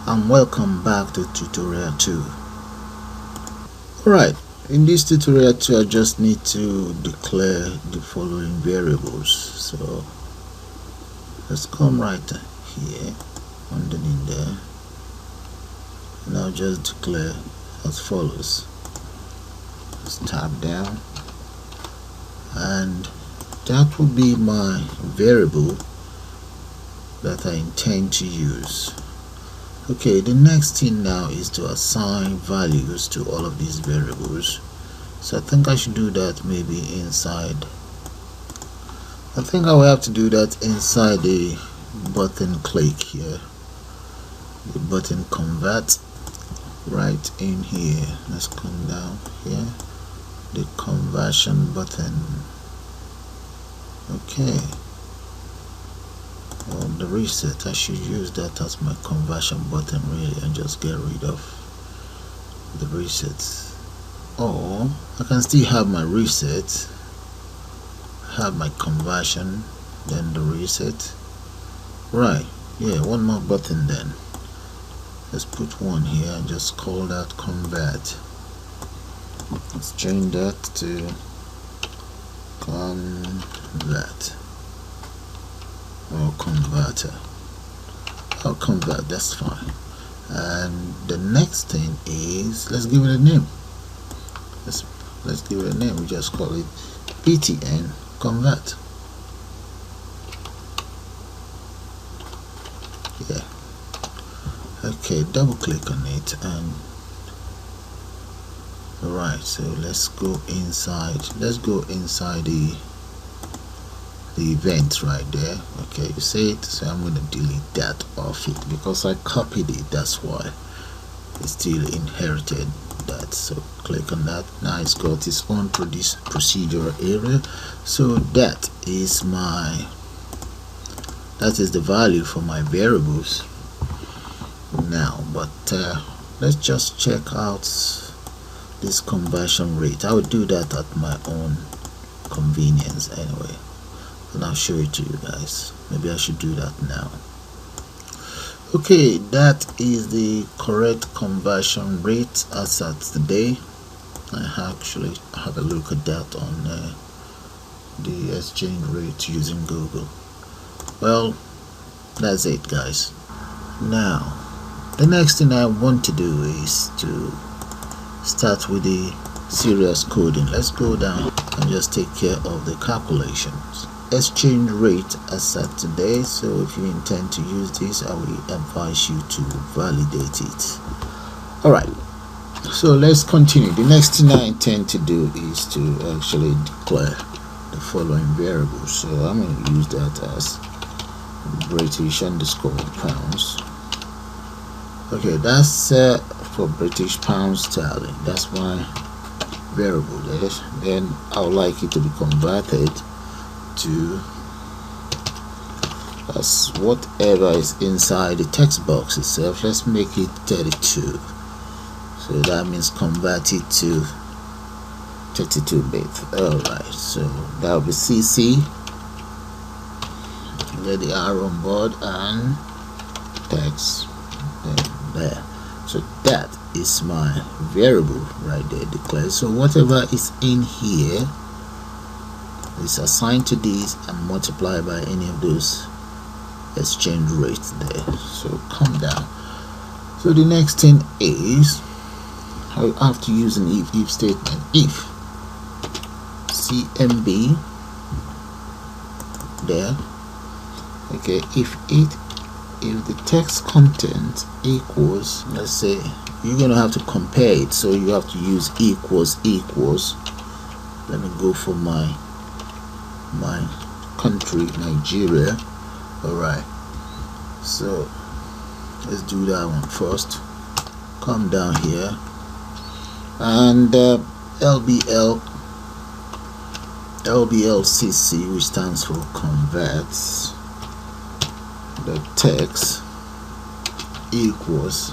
and welcome back to tutorial 2. Alright, in this tutorial 2 I just need to declare the following variables. So let's come right here underneath there and I'll just declare as follows. Let's tap down and that will be my variable that I intend to use. Okay, the next thing now is to assign values to all of these variables. So I think I should do that maybe inside. I think I will have to do that inside the button click here. The button convert right in here. Let's come down here. The conversion button. Okay. Well, the reset, I should use that as my conversion button really and just get rid of the resets. Or I can still have my reset, have my conversion, then the reset. Right, yeah, one more button then. Let's put one here and just call that convert. Let's change that to convert. Or converter. I'll convert, that's fine. And the next thing is, let's give it a name. Let's give it a name. We just call it PTN convert. Yeah. Okay, double click on it and alright, so let's go inside. Let's go inside the event right there. Okay, you see it, so I'm going to delete that off it because I copied it, that's why it still inherited that. So click on that. Now it's got its own procedure area. So that is the value for my variables now. But let's just check out this conversion rate. I would do that at my own convenience anyway, and I'll show it to you guys. Maybe I should do that now. Okay, that is the correct conversion rate as at today. I actually have a look at that on the exchange rate using Google. Well, that's it guys. Now the next thing I want to do is to start with the serious coding. Let's go down and just take care of the calculations. Exchange rate as at today, so if you intend to use this I will advise you to validate it. Alright, so let's continue. The next thing I intend to do is to actually declare the following variables. So I'm going to use that as British underscore pounds. Okay, that's for British pounds sterling. That's my variable there. Then I would like it to be converted to as whatever is inside the text box itself. Let's make it 32. So that means convert it to 32-bit. Alright, so that will be CC. Get the arrow on board and text. There. So that is my variable right there declared. So whatever is in here is assigned to these and multiplied by any of those exchange rates there. So come down. So the next thing is I have to use an if statement. If CMB there, okay, if the text content equals, let's say you're gonna have to compare it, so you have to use equals. Let me go for my country, Nigeria. Alright, so let's do that one first. Come down here and LBLCC, which stands for converts the text equals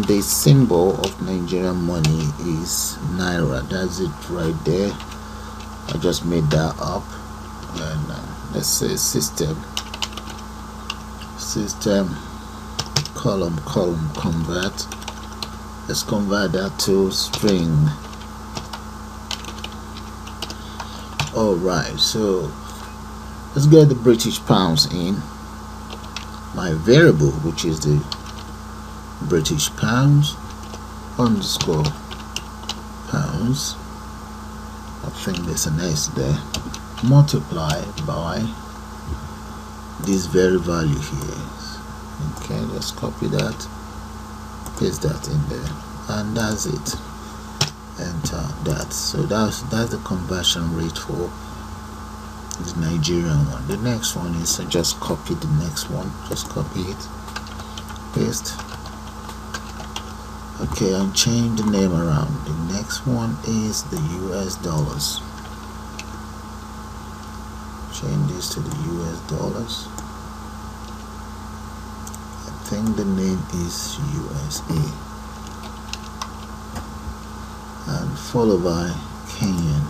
the symbol of Nigerian money is Naira. That's it right there. I just made that up. And let's say system column convert. Let's convert that to string. Alright, so let's get the British pounds in. My variable, which is the British pounds underscore pounds, I think there's an S there, multiply by this very value here. Okay, let's copy that, paste that in there, and that's it. Enter that. So that's the conversion rate for the Nigerian one. The next one is just copy the next one, just copy it, paste. Okay, and change the name around. The next one is the US dollars. Change this to the US dollars. I think the name is USA, and followed by Kenyan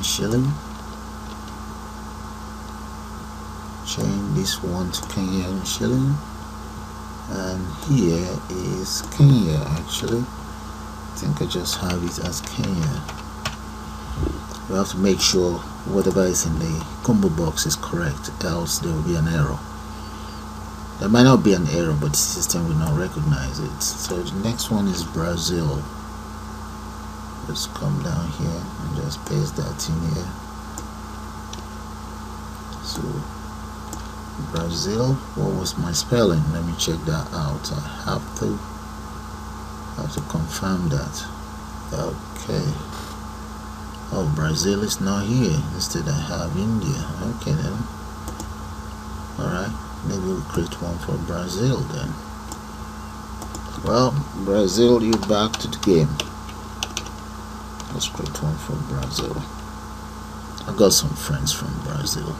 shilling. Change this one to Kenyan shilling, and here is Kenya. Actually, I think I just have it as Kenya. You have to make sure whatever is in the combo box is correct, else there will be an error. There might not be an error, but the system will not recognize it. So the next one is Brazil. Let's come down here and just paste that in here. So Brazil, what was my spelling? Let me check that out. I have to confirm that. Okay. Oh, Brazil is not here. Instead I have India. Okay then. Alright, maybe we'll create one for Brazil then. Well, Brazil, you're back to the game. Let's create one for Brazil. I got some friends from Brazil,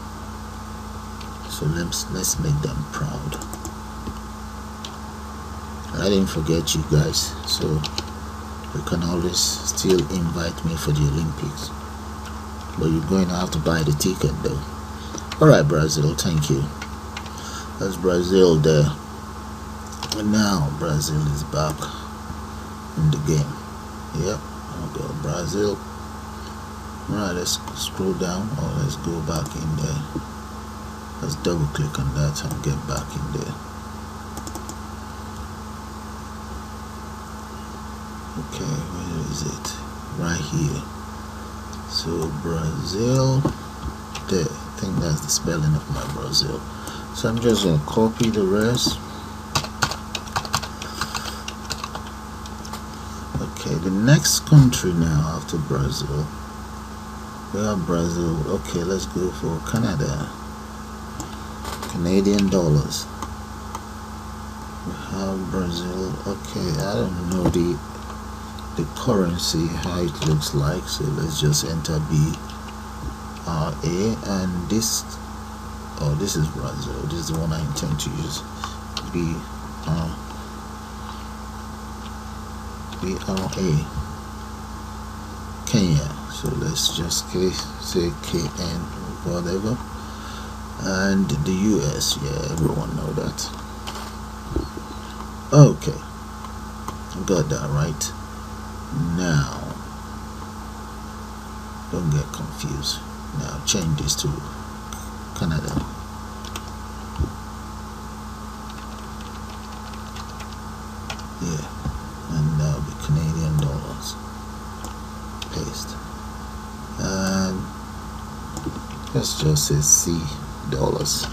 so let's make them proud. I didn't forget you guys, so you can always still invite me for the Olympics, but you're going to have to buy the ticket though. Alright, Brazil, thank you. That's Brazil there. And now Brazil is back in the game. Yep, I'll go Brazil. Alright, let's scroll down, or let's go back in there. Let's double click on that and get back in there. Okay, where is it? Right here. So Brazil there. I think that's the spelling of my Brazil. So I'm just going to copy the rest. Okay, the next country now after Brazil, we have Brazil. Okay, let's go for Canada. Canadian dollars. We have Brazil. Okay, I don't know the currency, how it looks like, so let's just enter BRA, and this, oh, this is Brazil. This is the one I intend to use. BRA, Kenya. So let's just say KN, whatever. And the US, yeah, everyone know that. Okay, got that right. Now, don't get confused. Now change this to Canada. Yeah, and that'll be Canadian dollars. Paste. And let's just say C dollars.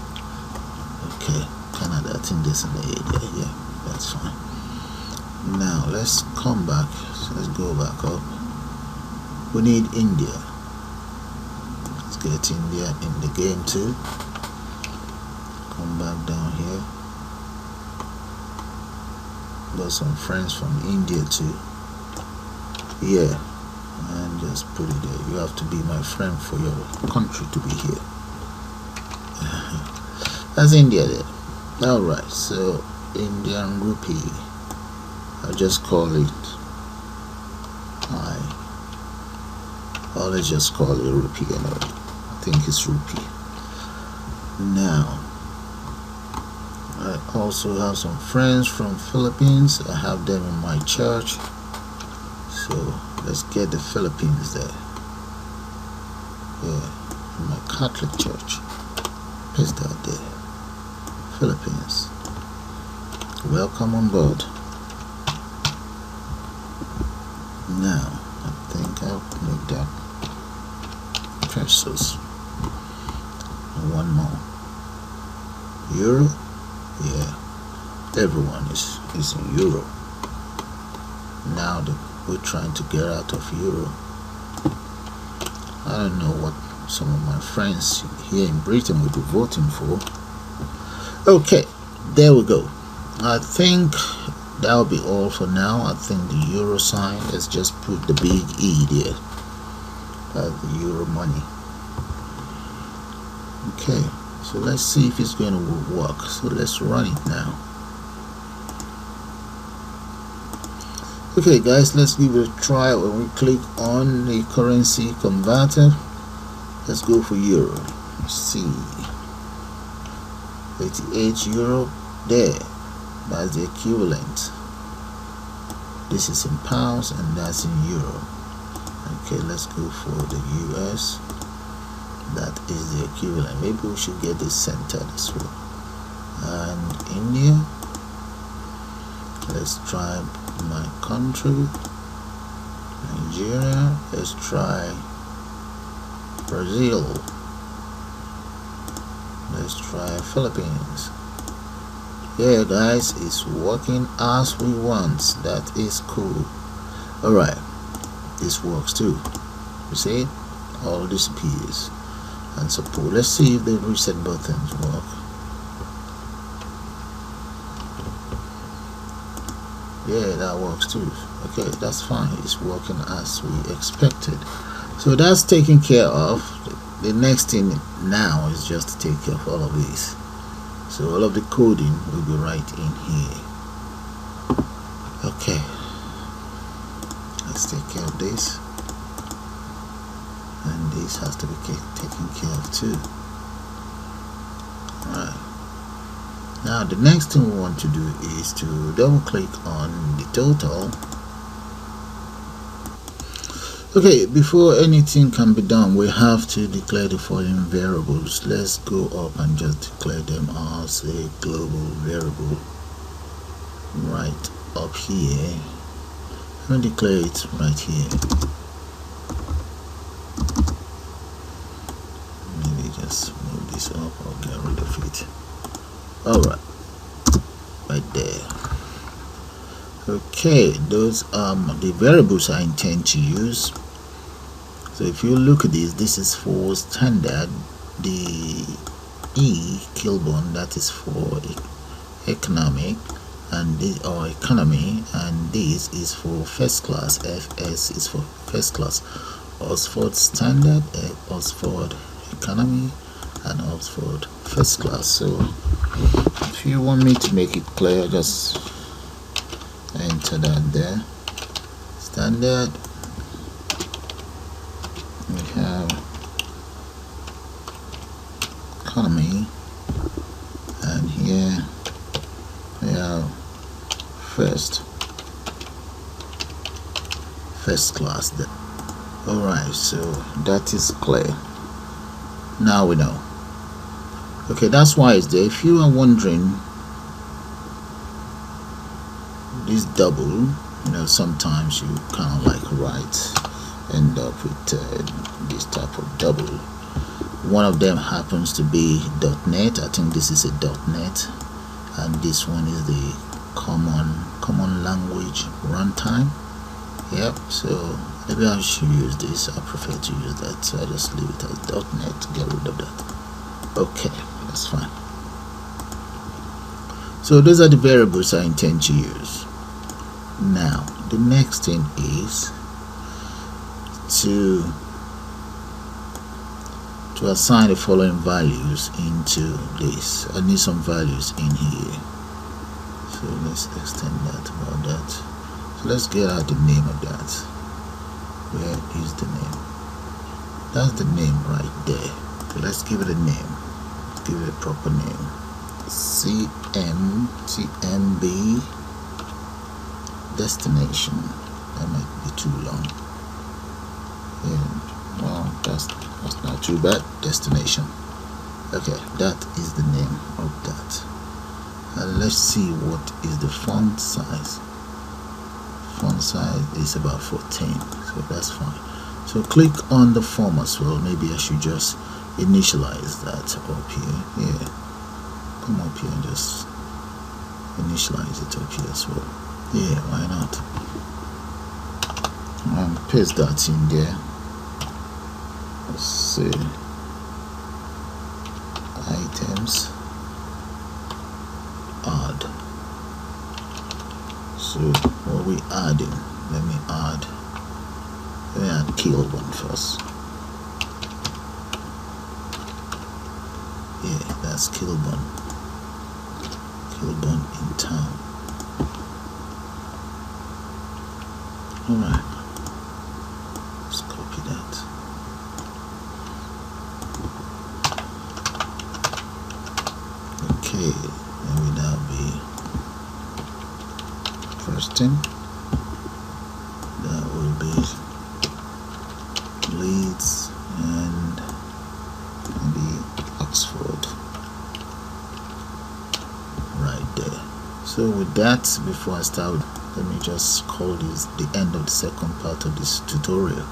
Okay, Canada, I think there's an A there. Yeah, that's fine. Now let's come back. So let's go back up. We need India. Let's get India in the game too. Come back down here. Got some friends from India too. Yeah, and just put it there. You have to be my friend for your country to be here. That's India there. Alright, so Indian rupee. I'll just call it or let's just call it rupee anyway. I think it's rupee. Now I also have some friends from Philippines. I have them in my church. So let's get the Philippines there. Yeah, in my Catholic church. Paste that there. Philippines. Welcome on board. Now, I think I'll make that pesos. One more. Euro? Yeah. Everyone is in Euro. Now we're trying to get out of Euro. I don't know what some of my friends here in Britain will be voting for. Okay, there we go. I think that'll be all for now. I think the Euro sign, let's just put the big E there. The Euro money. Okay, so let's see if it's going to work. So let's run it now. Okay guys, let's give it a try. When we click on the currency converter, let's go for Euro. Let's see, 88 Euro there. That's the equivalent. This is in pounds and that's in Euro. Okay, let's go for the US. That is the equivalent. Maybe we should get this centered as well. And India, let's try my country, Nigeria. Let's try Brazil. Let's try Philippines. Yeah guys, it's working as we want. That is cool. Alright, this works too. You see it? All disappears. And support. Let's see if the reset buttons work. Yeah, that works too. Okay, that's fine. It's working as we expected. So that's taken care of. The next thing now is just to take care of all of these. So all of the coding will be right in here. Okay, let's take care of this, and this has to be taken care of too. Alright, now the next thing we want to do is to double click on the total. Okay, before anything can be done, we have to declare the following variables. Let's go up and just declare them as a global variable right up here. I'm going to declare it right here. Maybe just move this up or get rid of it. Alright, right there. Okay, those are the variables I intend to use. So if you look at this is for standard. The E Kilborn, that is for economic, and this or economy, and this is for first class. FS is for first class. Oxford Standard, Oxford Economy, and Oxford First Class. So if you want me to make it clear, just enter that there. Standard, we have economy, and here we have first class there. Alright, so that is clear. Now we know. Okay, that's why it's there. If you are wondering, this double, sometimes you kind of like end up with this type of double. One of them happens to be .NET. I think this is a .NET, and this one is the common language runtime. Yep, so maybe I should use this. I prefer to use that, so I just leave it as .NET to get rid of that. Okay, that's fine. So those are the variables I intend to use. Now the next thing is to assign the following values into this. I need some values in here, so let's extend that about that. So let's get out the name of that. Where is the name? That's the name right there. So let's give it a name. Give it a proper name. C TMB destination. That might be too long. Yeah, well, that's not too bad. Destination. Okay, that is the name of that. And let's see what is the font size. Font size is about 14, so that's fine. So click on the form as well. Maybe I should just initialize that up here. Yeah, come up here and just initialize it up here as well. Yeah, why not? And paste that in there. Let's see, items, add. So what we adding? Let me add Kilburn first. Yeah, that's Kilburn in town. Alright, let's copy that. Okay, maybe that'll be first thing. That will be Leeds and maybe Oxford right there. So with that, before I start, let me just call this the end of the second part of this tutorial.